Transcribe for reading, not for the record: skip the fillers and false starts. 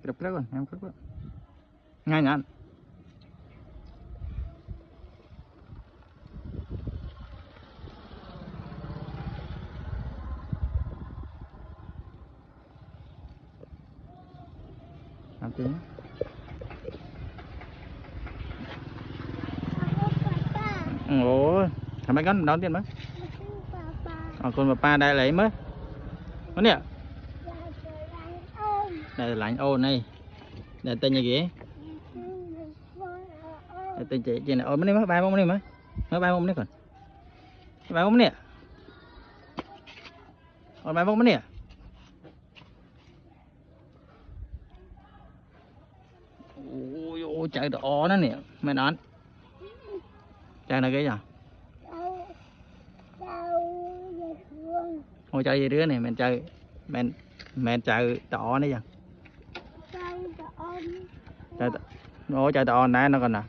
Kẹp rồi em kẹp rồi ngay nhá làm tiếng ủa thằng mấy con đón tiền mấy con bà đây lấy mới có nè đây là lạnh ô này đây tên gì vậy đây tên chị này ôi mấy mấy ba mông này mấy ba mông này còn ba mông nè còn ba mông nè ôi chạy đỏ nó nè mày nói chạy là cái gì ôi chạy gì đứa này mình chạy mình chạy đỏ này giờ chạy ôi chạy đỏ này nó còn nè